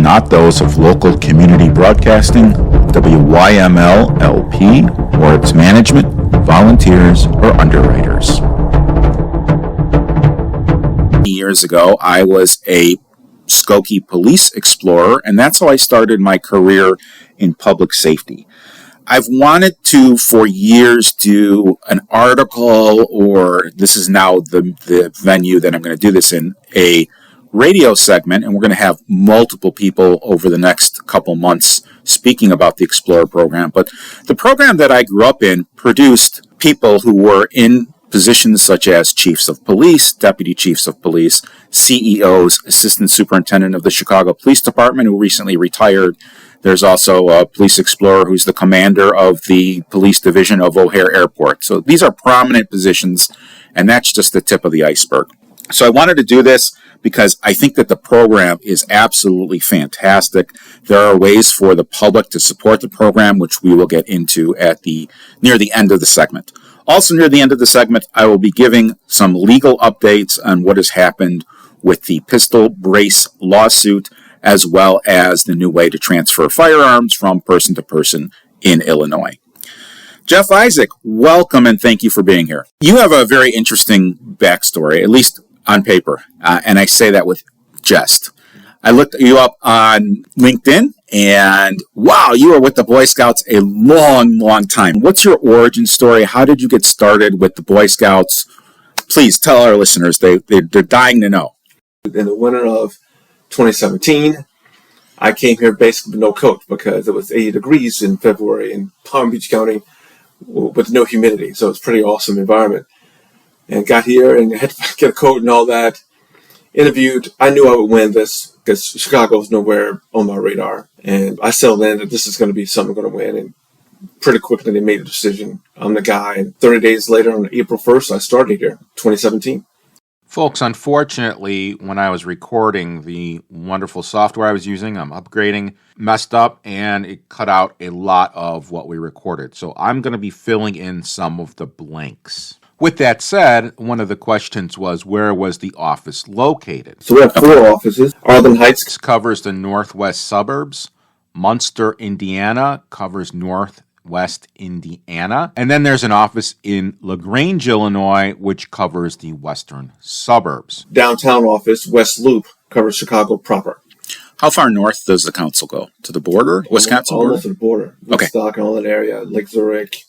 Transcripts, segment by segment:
not those of local community broadcasting, WYML LP, or its management, volunteers, or underwriters. Years ago, I was a Skokie police explorer, and that's how I started my career in public safety. I've wanted to, for years, do an article, or this is now the venue that I'm going to do this in, a radio segment, and we're going to have multiple people over the next couple months speaking about the Explorer program. But the program that I grew up in produced people who were in positions such as chiefs of police, deputy chiefs of police, CEOs, assistant superintendent of the Chicago Police Department, who recently retired. There's also a police explorer who's the commander of the police division of O'Hare Airport. So these are prominent positions, and that's just the tip of the iceberg. So I wanted to do this because I think that the program is absolutely fantastic. There are ways for the public to support the program, which we will get into near the end of the segment. Also near the end of the segment, I will be giving some legal updates on what has happened with the pistol brace lawsuit, as well as the new way to transfer firearms from person to person in Illinois. Jeff Isaac, welcome and thank you for being here. You have a very interesting backstory, at least on paper, and I say that with jest. I looked you up on LinkedIn, and wow, you were with the Boy Scouts a long, long time. What's your origin story? How did you get started with the Boy Scouts? Please tell our listeners. They're dying to know. In the winter of 2017, I came here basically with no coat because it was 80 degrees in February in Palm Beach County with no humidity. So it's a pretty awesome environment. And got here and had to get a coat and all that. Interviewed. I knew I would win this because Chicago was nowhere on my radar. And I settled in that this is going to be something I'm going to win. And pretty quickly they made a decision. I'm the guy. And 30 days later, on April 1st, I started here, 2017. Folks, unfortunately, when I was recording, the wonderful software I was using, I'm upgrading, messed up, and it cut out a lot of what we recorded. So I'm going to be filling in some of the blanks. With that said, one of the questions was, where was the office located? So we have 4 offices. Arlington Heights This covers the northwest suburbs. Munster, Indiana covers northwest Indiana. And then there's an office in LaGrange, Illinois, which covers the western suburbs. Downtown office, West Loop, covers Chicago proper. How far north does the council go? To the border? Wisconsin border? Almost to the border. Woodstock, all that area, Lake Zurich.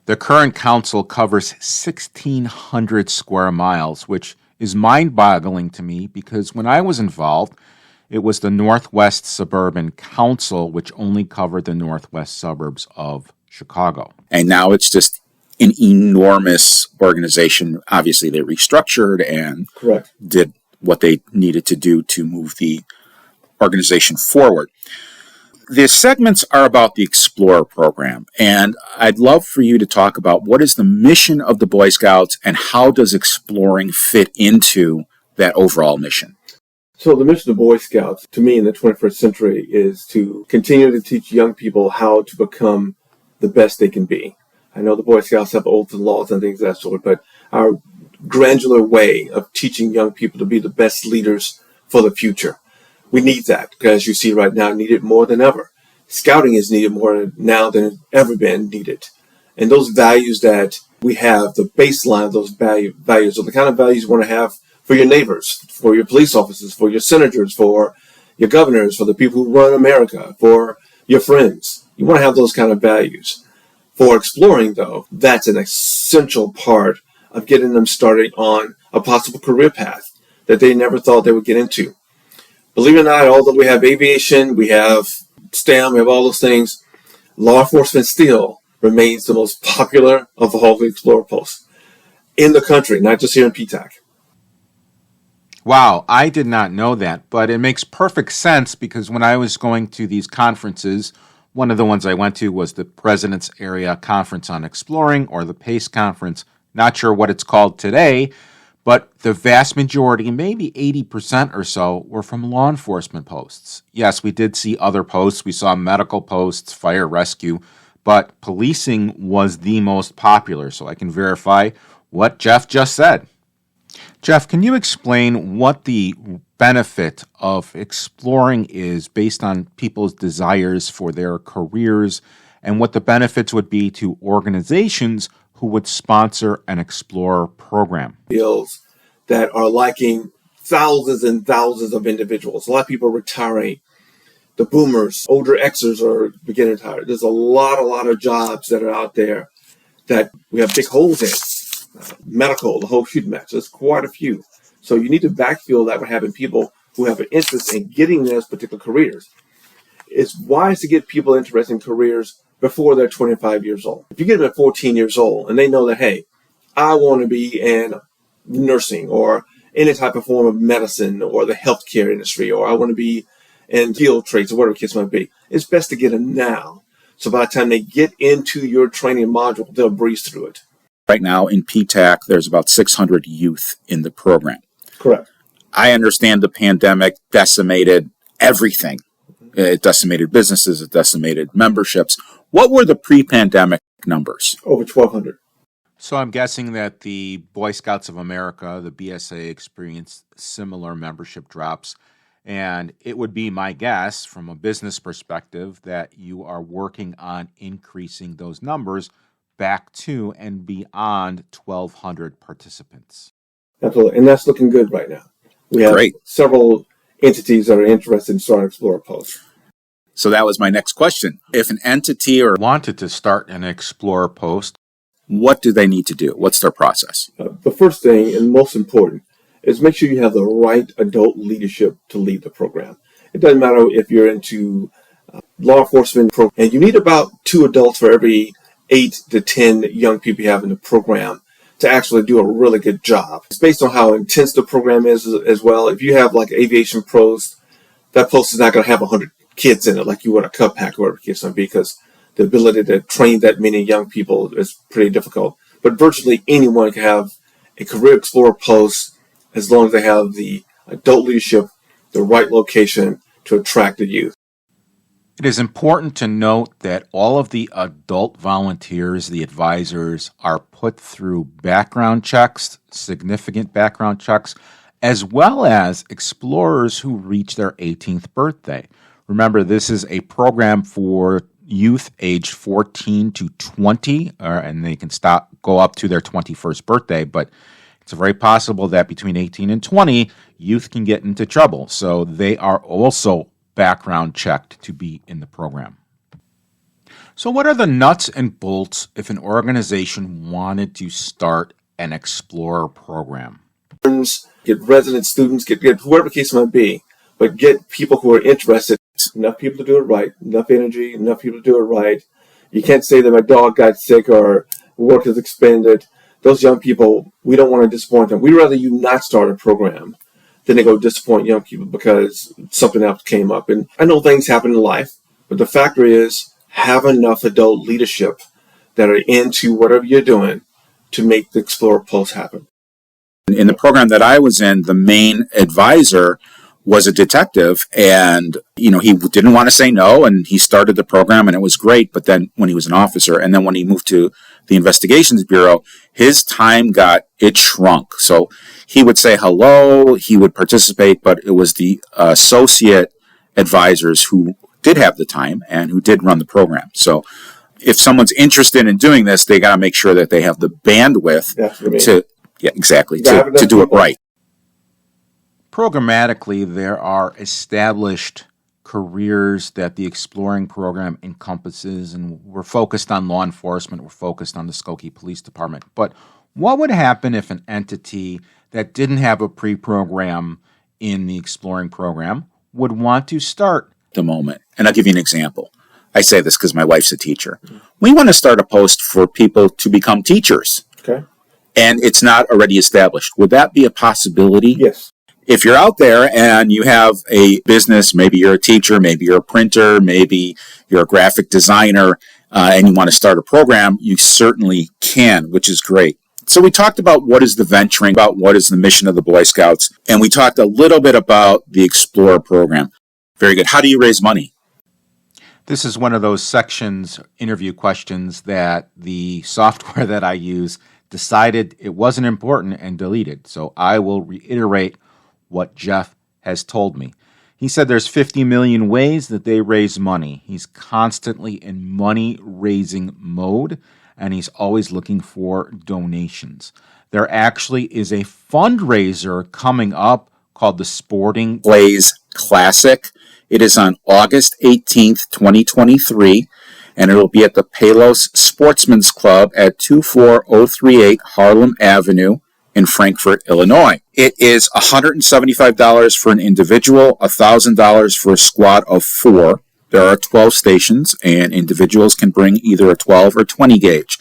The current council covers 1,600 square miles, which is mind-boggling to me because when I was involved, it was the Northwest Suburban Council, which only covered the northwest suburbs of Chicago. And now it's just an enormous organization. Obviously, they restructured and Correct. Did what they needed to do to move the organization forward. The segments are about the Explorer program, and I'd love for you to talk about what is the mission of the Boy Scouts and how does exploring fit into that overall mission? So the mission of the Boy Scouts, to me in the 21st century, is to continue to teach young people how to become the best they can be. I know the Boy Scouts have oaths and laws and things of that sort, but our granular way of teaching young people to be the best leaders for the future. We need that because, as you see right now, needed more than ever. Scouting is needed more now than it's ever been needed. And those values that we have, the baseline of those values are the kind of values you want to have for your neighbors, for your police officers, for your senators, for your governors, for the people who run America, for your friends. You want to have those kind of values. For exploring, though, that's an essential part of getting them started on a possible career path that they never thought they would get into. Believe it or not, although we have aviation, we have STEM, we have all those things, law enforcement still remains the most popular of all the Explorer posts in the country, not just here in PTAC. Wow, I did not know that, but it makes perfect sense because when I was going to these conferences, one of the ones I went to was the President's Area Conference on Exploring, or the PACE Conference. Not sure what it's called today, but the vast majority, maybe 80% or so, were from law enforcement posts. Yes, we did see other posts. We saw medical posts, fire rescue, but policing was the most popular, so I can verify what Jeff just said. Jeff, can you explain what the benefit of exploring is based on people's desires for their careers and what the benefits would be to organizations who would sponsor an Explorer program? Fields that are liking thousands and thousands of individuals. A lot of people are retiring. The boomers, older Xers are beginning to retire. There's a lot of jobs that are out there that we have big holes in. Medical, the whole shooting match. There's quite a few. So you need to backfill that by having people who have an interest in getting those particular careers. It's wise to get people interested in careers before they're 25 years old. If you get them at 14 years old and they know that, hey, I want to be in nursing or any type of form of medicine or the healthcare industry, or I want to be in field trades or whatever the case might be, it's best to get them now. So by the time they get into your training module, they'll breeze through it. Right now in PTAC, there's about 600 youth in the program. Correct. I understand the pandemic decimated everything. It decimated businesses, it decimated memberships. What were the pre-pandemic numbers? Over 1,200. So I'm guessing that the Boy Scouts of America, the BSA, experienced similar membership drops. And it would be my guess from a business perspective that you are working on increasing those numbers back to and beyond 1,200 participants. Absolutely. And that's looking good right now. We have several entities that are interested in starting Explorer Post. So that was my next question. If an entity or wanted to start an Explorer Post, what do they need to do? What's their process? The first thing and most important is make sure you have the right adult leadership to lead the program. It doesn't matter if you're into law enforcement program, and you need about 2 adults for every 8 to 10 young people you have in the program to actually do a really good job. It's based on how intense the program is as well. If you have like aviation post, that post is not going to have 100 kids in it like you would a Cub Pack or whatever the case might be, because the ability to train that many young people is pretty difficult. But virtually anyone can have a career explorer post as long as they have the adult leadership, the right location to attract the youth. It is important to note that all of the adult volunteers, the advisors, are put through background checks, significant background checks, as well as explorers who reach their 18th birthday. Remember, this is a program for youth aged 14 to 20, and they can go up to their 21st birthday, but it's very possible that between 18 and 20, youth can get into trouble. So they are also background checked to be in the program. So what are the nuts and bolts if an organization wanted to start an Explorer program? Get resident students, get whoever the case might be, but get people who are interested. Enough people to do it right, enough energy, enough people to do it right. You can't say that my dog got sick or work is expended. Those young people, we don't want to disappoint them. We'd rather you not start a program than they go disappoint young people because something else came up. And I know things happen in life, but the factor is have enough adult leadership that are into whatever you're doing to make the Explorer Post happen. In the program that I was in, the main advisor was a detective, and he didn't want to say no, and he started the program, and it was great. But then when he was an officer, and then when he moved to the investigations bureau, his time shrunk. So he would say hello, he would participate, but it was the associate advisors who did have the time and who did run the program. So if someone's interested in doing this, they got to make sure that they have the bandwidth to do it right. Programmatically, there are established careers that the Exploring program encompasses, and we're focused on law enforcement, we're focused on the Skokie Police Department. But what would happen if an entity that didn't have a pre-program in the Exploring program would want to start the moment? And I'll give you an example. I say this because my wife's a teacher. We want to start a post for people to become teachers. Okay. And it's not already established. Would that be a possibility? Yes. If you're out there and you have a business, maybe you're a teacher, maybe you're a printer, maybe you're a graphic designer, and you want to start a program, you certainly can, which is great. So we talked about what is the venturing, about what is the mission of the Boy Scouts, and we talked a little bit about the Explorer program. Very good. How do you raise money? This is one of those sections, interview questions, that the software that I use decided it wasn't important and deleted. So I will reiterate what Jeff has told me. He said there's 50 million ways that they raise money. He's constantly in money-raising mode, and he's always looking for donations. There actually is a fundraiser coming up called the Sporting Blaze Classic. It is on August 18th, 2023, and it will be at the Palos Sportsman's Club at 24038 Harlem Avenue in Frankfort, Illinois. It is $175 for an individual, $1,000 for a squad of 4. There are 12 stations, and individuals can bring either a 12 or 20 gauge.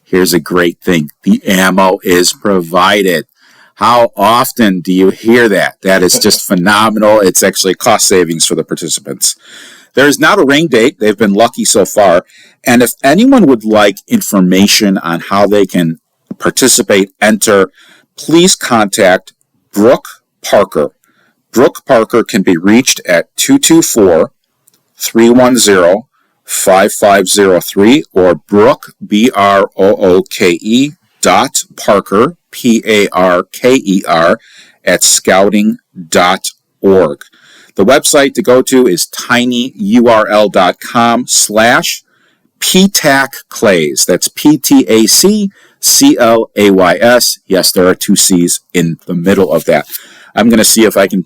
Here's a great thing. The ammo is provided. How often do you hear that? That is just phenomenal. It's actually cost savings for the participants. There is not a rain date. They've been lucky so far. And if anyone would like information on how they can participate, enter, please contact Brooke Parker. Brooke Parker can be reached at 224-310-5503 or Brooke, BROOKE, Parker, PARKER, at scouting.org. The website to go to is tinyurl.com/PTACClays. That's PTACCLAYS. Yes, there are 2 C's in the middle of that. I'm going to see if I can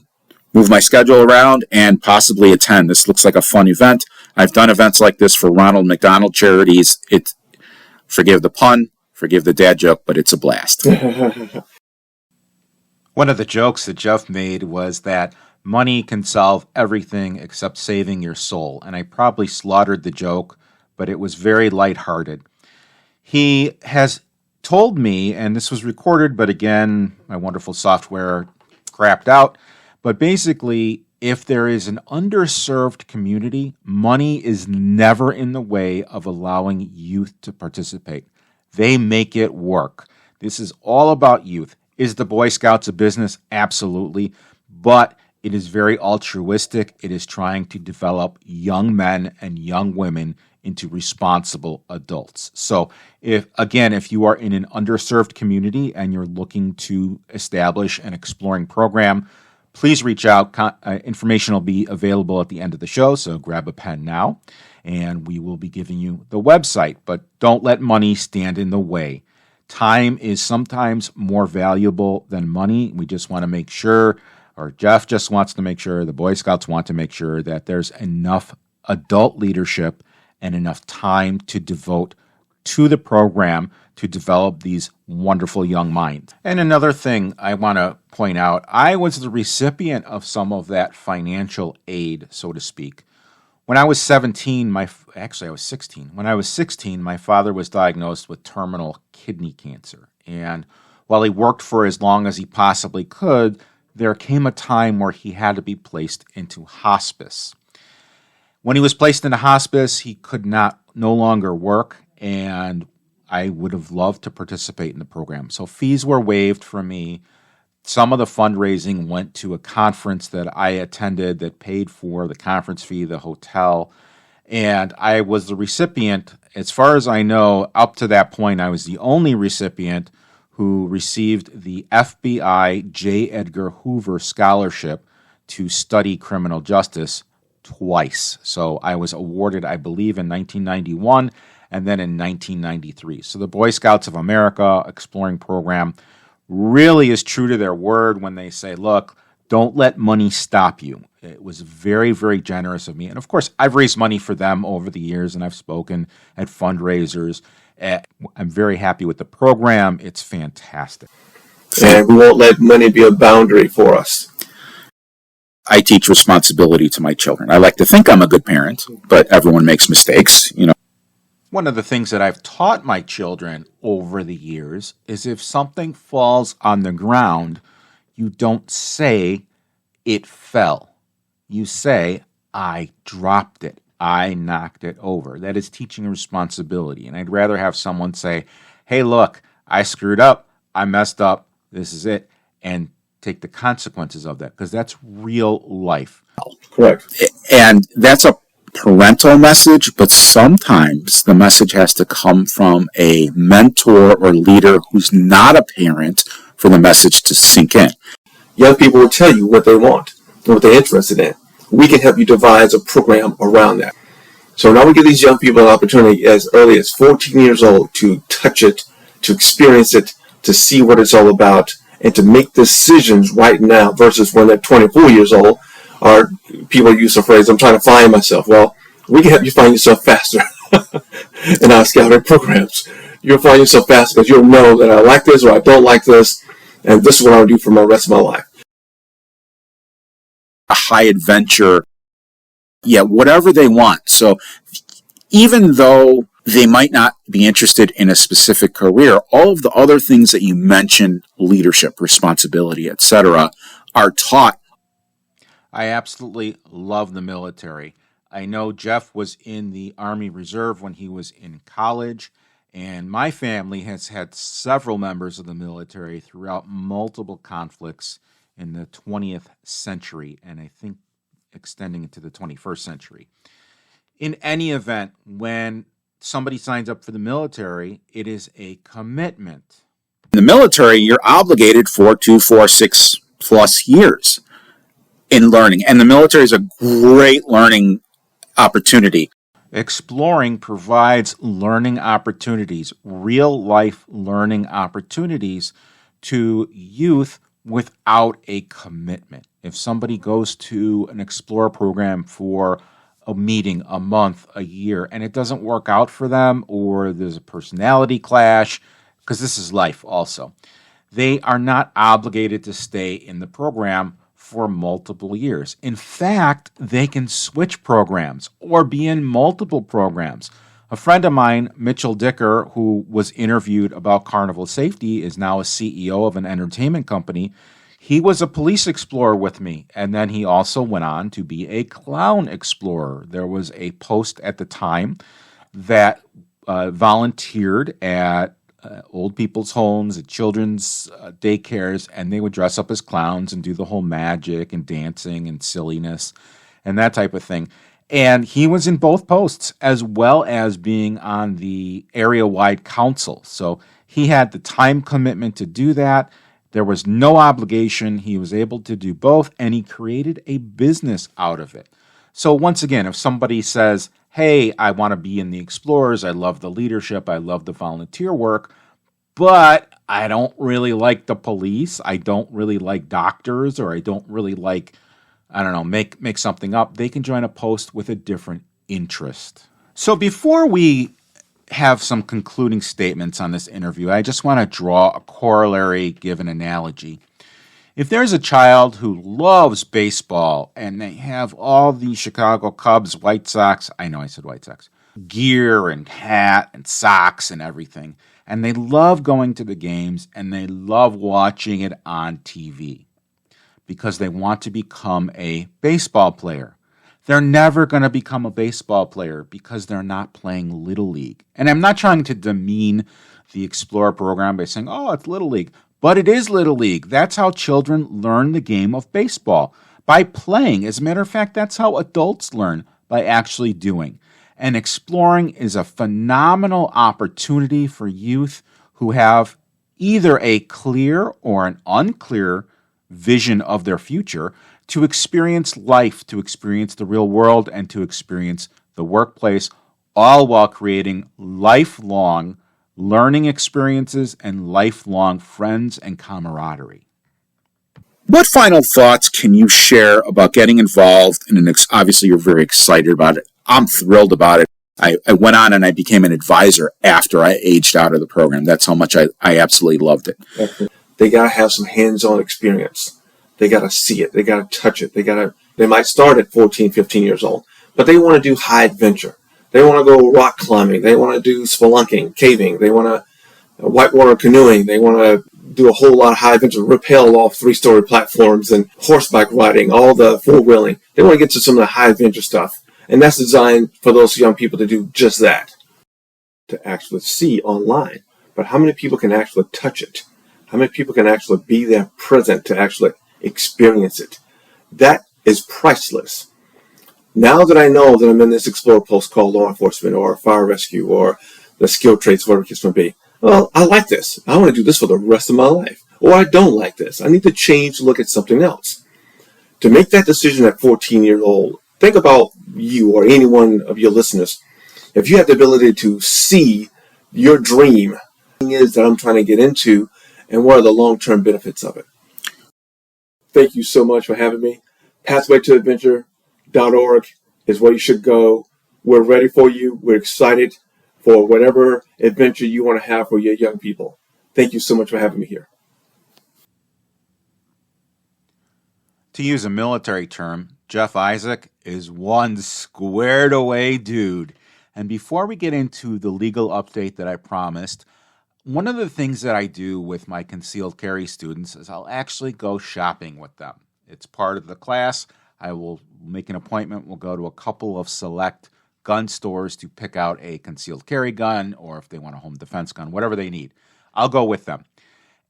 move my schedule around and possibly attend. This looks like a fun event. I've done events like this for Ronald McDonald Charities. Forgive the pun, forgive the dad joke, but it's a blast. One of the jokes that Jeff made was that money can solve everything except saving your soul. And I probably slaughtered the joke, but it was very lighthearted. He has told me, and this was recorded, but again, my wonderful software crapped out. But basically, if there is an underserved community, money is never in the way of allowing youth to participate. They make it work. This is all about youth. Is the Boy Scouts a business? Absolutely. But it is very altruistic. It is trying to develop young men and young women into responsible adults. So if you are in an underserved community and you're looking to establish an exploring program, please reach out. Information will be available at the end of the show, so grab a pen now, and we will be giving you the website. But don't let money stand in the way. Time is sometimes more valuable than money. We just want to make sure, or Jeff just wants to make sure, the Boy Scouts want to make sure that there's enough adult leadership and enough time to devote to the program to develop these wonderful young minds. And another thing I want to point out, I was the recipient of some of that financial aid, so to speak. When I was 17, I was 16. When I was 16, my father was diagnosed with terminal kidney cancer. And while he worked for as long as he possibly could, there came a time where he had to be placed into hospice. When he was placed into hospice, he could no longer work, and I would have loved to participate in the program. So fees were waived for me. Some of the fundraising went to a conference that I attended that paid for the conference fee, the hotel, and I was the recipient. As far as I know, up to that point, I was the only recipient who received the FBI J. Edgar Hoover Scholarship to study criminal justice twice. So I was awarded, I believe, in 1991 and then in 1993. So the Boy Scouts of America Exploring Program really is true to their word when they say, look, don't let money stop you. It was very, very generous of me. And of course, I've raised money for them over the years, and I've spoken at fundraisers. I'm very happy with the program. It's fantastic. And we won't let money be a boundary for us. I teach responsibility to my children. I like to think I'm a good parent, but everyone makes mistakes, One of the things that I've taught my children over the years is if something falls on the ground, you don't say it fell. You say, I dropped it. I knocked it over. That is teaching responsibility. And I'd rather have someone say, hey, look, I screwed up. I messed up. This is it. And take the consequences of that, because that's real life. Correct. And that's parental message, but sometimes the message has to come from a mentor or leader who's not a parent for the message to sink in. Young people will tell you what they want and what they're interested in. We can help you devise a program around that. So now we give these young people an opportunity as early as 14 years old to touch it, to experience it, to see what it's all about, and to make decisions right now versus when they're 24 years old. Or people use the phrase, I'm trying to find myself. Well, we can help you find yourself faster in our scouting programs. You'll find yourself faster because you'll know that I like this or I don't like this, and this is what I'll do for the rest of my life. A high adventure, whatever they want. So even though they might not be interested in a specific career, all of the other things that you mentioned, leadership, responsibility, etc., are taught. I absolutely love the military. I know Jeff was in the Army Reserve when he was in college, and my family has had several members of the military throughout multiple conflicts in the 20th century, and I think extending into the 21st century. In any event, when somebody signs up for the military, it is a commitment. In the military, you're obligated for 2, 4, 6 plus years in learning, and the military is a great learning opportunity. Exploring provides learning opportunities, real life learning opportunities to youth without a commitment. If somebody goes to an Explore program for a meeting, a month, a year, and it doesn't work out for them, or there's a personality clash, because this is life also, they are not obligated to stay in the program for multiple years. In fact, they can switch programs or be in multiple programs. A friend of mine, Mitchell Dicker, who was interviewed about carnival safety, is now a CEO of an entertainment company. He was a police explorer with me, and then he also went on to be a clown explorer. There was a post at the time that volunteered at old people's homes, at children's daycares, and they would dress up as clowns and do the whole magic and dancing and silliness and that type of thing. And he was in both posts, as well as being on the area-wide council. So he had the time commitment to do that. There was no obligation. He was able to do both, and he created a business out of it. So once again, if somebody says, hey, I want to be in the Explorers, I love the leadership, I love the volunteer work, but I don't really like the police, I don't really like doctors, or I don't really like, make something up, they can join a post with a different interest. So before we have some concluding statements on this interview, I just want to draw a corollary, give an analogy. If there's a child who loves baseball and they have all the Chicago Cubs, White Sox, I know I said White Sox, gear and hat and socks and everything, and they love going to the games and they love watching it on TV because they want to become a baseball player. They're never going to become a baseball player because they're not playing Little League. And I'm not trying to demean the Explorer program by saying, oh, it's Little League. But it is Little League. That's how children learn the game of baseball, by playing. As a matter of fact, that's how adults learn, by actually doing. And exploring is a phenomenal opportunity for youth who have either a clear or an unclear vision of their future to experience life, to experience the real world, and to experience the workplace, all while creating lifelong learning experiences and lifelong friends and camaraderie. What final thoughts can you share about getting involved in obviously you're very excited about it. I'm thrilled about it. I went on and I became an advisor after I aged out of the program. That's how much I absolutely loved it. They got to have some hands-on experience. They got to see it. They got to touch it. They might start at 14, 15 years old, but they want to do high adventure. They want to go rock climbing. They want to do spelunking, caving. They want to whitewater canoeing. They want to do a whole lot of high adventure, rappel off 3-story platforms and horseback riding, all the four-wheeling. They want to get to some of the high adventure stuff. And that's designed for those young people to do just that, to actually see online. But how many people can actually touch it? How many people can actually be there present to actually experience it? That is priceless. Now that I know that I'm in this Explorer post called law enforcement or fire rescue or the skilled trades, whatever the case may be, well, I like this. I want to do this for the rest of my life. Or I don't like this. I need to change to look at something else. To make that decision at 14 years old, think about you or any one of your listeners. If you have the ability to see your dream is that I'm trying to get into and what are the long-term benefits of it. Thank you so much for having me. Pathwaytoadventure.org is where you should go. We're ready for you. We're excited for whatever adventure you want to have for your young people. Thank you so much for having me here. To use a military term, Jeff Isaac is one squared away dude. And before we get into the legal update that I promised, one of the things that I do with my concealed carry students is I'll actually go shopping with them. It's part of the class. I will make an appointment. We'll go to a couple of select gun stores to pick out a concealed carry gun, or if they want a home defense gun, whatever they need. I'll go with them.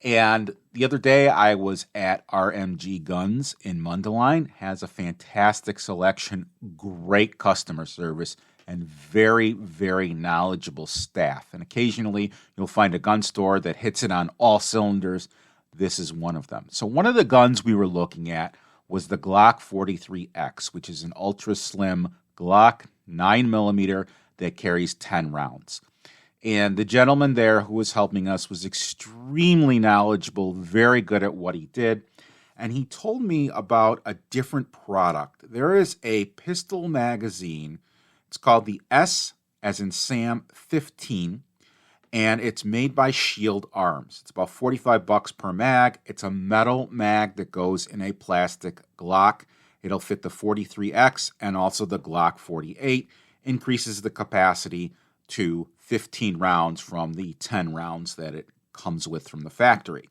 And the other day I was at RMG Guns in Mundelein. Has a fantastic selection, great customer service, and very, very knowledgeable staff. And occasionally you'll find a gun store that hits it on all cylinders. This is one of them. So one of the guns we were looking at was the Glock 43X, which is an ultra slim Glock 9mm that carries 10 rounds. And the gentleman there who was helping us was extremely knowledgeable, very good at what he did. And he told me about a different product. There is a pistol magazine. It's called the S as in Sam 15, and it's made by Shield Arms. It's about $45 per mag. It's a metal mag that goes in a plastic Glock. It'll fit the 43X and also the Glock 48. Increases the capacity to 15 rounds from the 10 rounds that it comes with from the factory.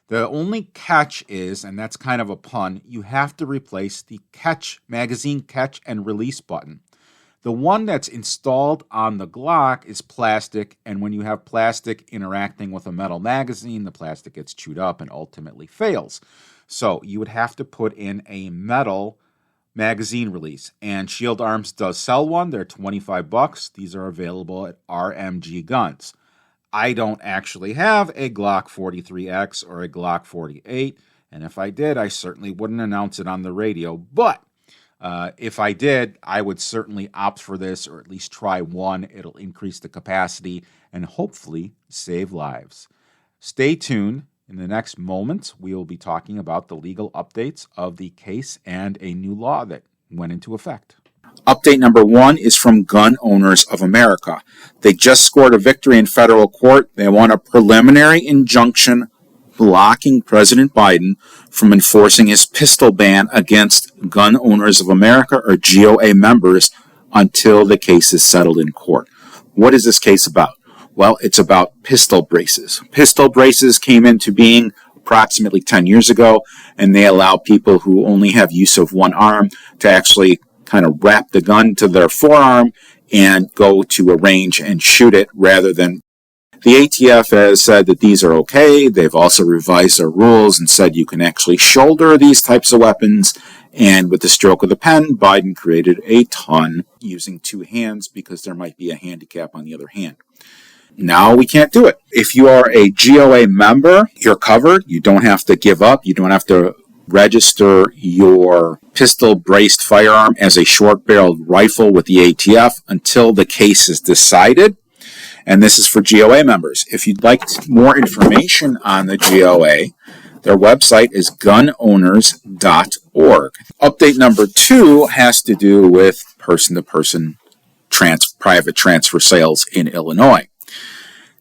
The only catch is, and that's kind of a pun, you have to replace the magazine catch and release button. The one that's installed on the Glock is plastic, and when you have plastic interacting with a metal magazine, the plastic gets chewed up and ultimately fails. So you would have to put in a metal magazine release, and Shield Arms does sell one. They're $25. These are available at RMG Guns. I don't actually have a Glock 43X or a Glock 48, and if I did, I certainly wouldn't announce it on the radio, but if I did, I would certainly opt for this, or at least try one. It'll increase the capacity and hopefully save lives. Stay tuned. In the next moment, we will be talking about the legal updates of the case and a new law that went into effect. Update number 1 is from Gun Owners of America. They just scored a victory in federal court. They won a preliminary injunction blocking President Biden from enforcing his pistol ban against Gun Owners of America, or GOA members, until the case is settled in court. What is this case about? Well, it's about pistol braces. Pistol braces came into being approximately 10 years ago, and they allow people who only have use of one arm to actually kind of wrap the gun to their forearm and go to a range and shoot it rather than. The ATF has said that these are okay. They've also revised their rules and said you can actually shoulder these types of weapons. And with the stroke of the pen, Biden created a ton using two hands because there might be a handicap on the other hand. Now we can't do it. If you are a GOA member, you're covered. You don't have to give up. You don't have to register your pistol-braced firearm as a short-barreled rifle with the ATF until the case is decided. And this is for GOA members. If you'd like more information on the GOA, their website is gunowners.org. Update number 2 has to do with person-to-person private transfer sales in Illinois.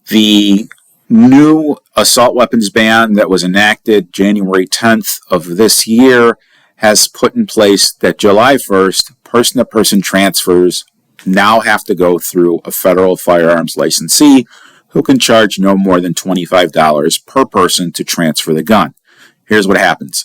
The new assault weapons ban that was enacted January 10th of this year has put in place that July 1st, person-to-person transfers now have to go through a federal firearms licensee who can charge no more than $25 per person to transfer the gun. Here's what happens.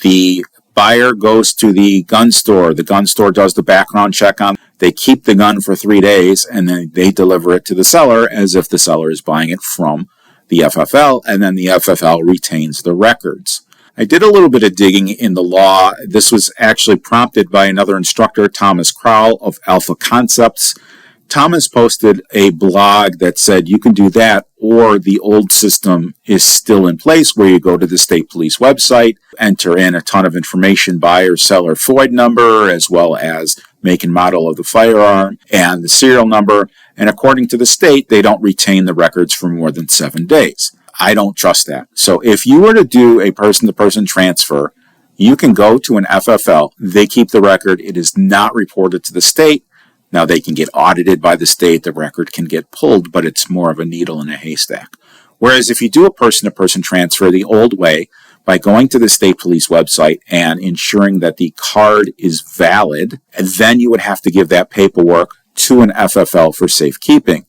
The buyer goes to the gun store. The gun store does the background check on. They keep the gun for 3 days, and then they deliver it to the seller as if the seller is buying it from the FFL, and then the FFL retains the records. I did a little bit of digging in the law. This was actually prompted by another instructor, Thomas Crowell of Alpha Concepts. Thomas posted a blog that said you can do that, or the old system is still in place where you go to the state police website, enter in a ton of information, buyer, seller, FOID number, as well as make and model of the firearm and the serial number. And according to the state, they don't retain the records for more than 7 days. I don't trust that. So if you were to do a person-to-person transfer, you can go to an FFL. They keep the record. It is not reported to the state. Now, they can get audited by the state. The record can get pulled, but it's more of a needle in a haystack. Whereas if you do a person-to-person transfer the old way, by going to the state police website and ensuring that the card is valid, and then you would have to give that paperwork to an FFL for safekeeping.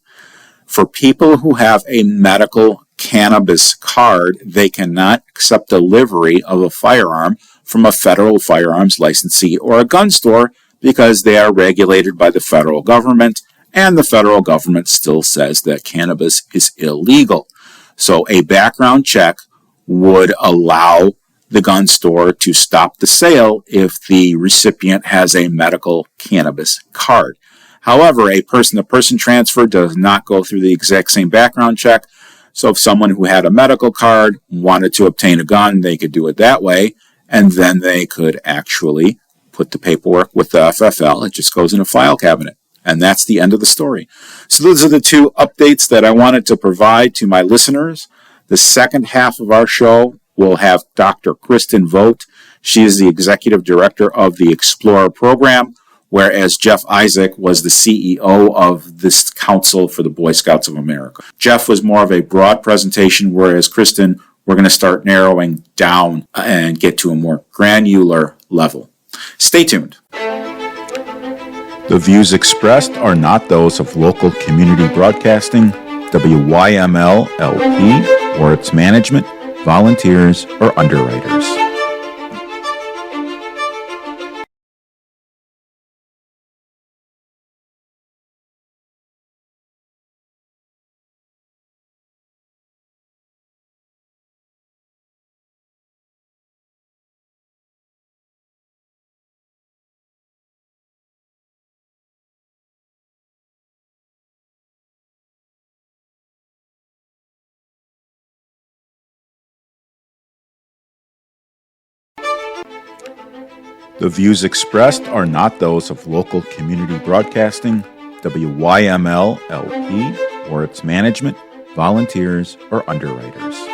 For people who have a medical cannabis card, they cannot accept delivery of a firearm from a federal firearms licensee or a gun store because they are regulated by the federal government, and the federal government still says that cannabis is illegal. So a background check would allow the gun store to stop the sale if the recipient has a medical cannabis card. However, a person-to-person transfer does not go through the exact same background check. So if someone who had a medical card wanted to obtain a gun, they could do it that way, and then they could actually put the paperwork with the FFL. It just goes in a file cabinet. And that's the end of the story. So those are the two updates that I wanted to provide to my listeners. The second half of our show will have Dr. Kristen Vogt. She is the executive director of the Explorer program, whereas Jeff Isaac was the CEO of this Council for the Boy Scouts of America. Jeff was more of a broad presentation, whereas Kristen, we're going to start narrowing down and get to a more granular level. Stay tuned. The views expressed are not those of local community broadcasting, WYML LP, or its management, volunteers, or underwriters. The views expressed are not those of local community broadcasting, WYML LP, or its management, volunteers, or underwriters.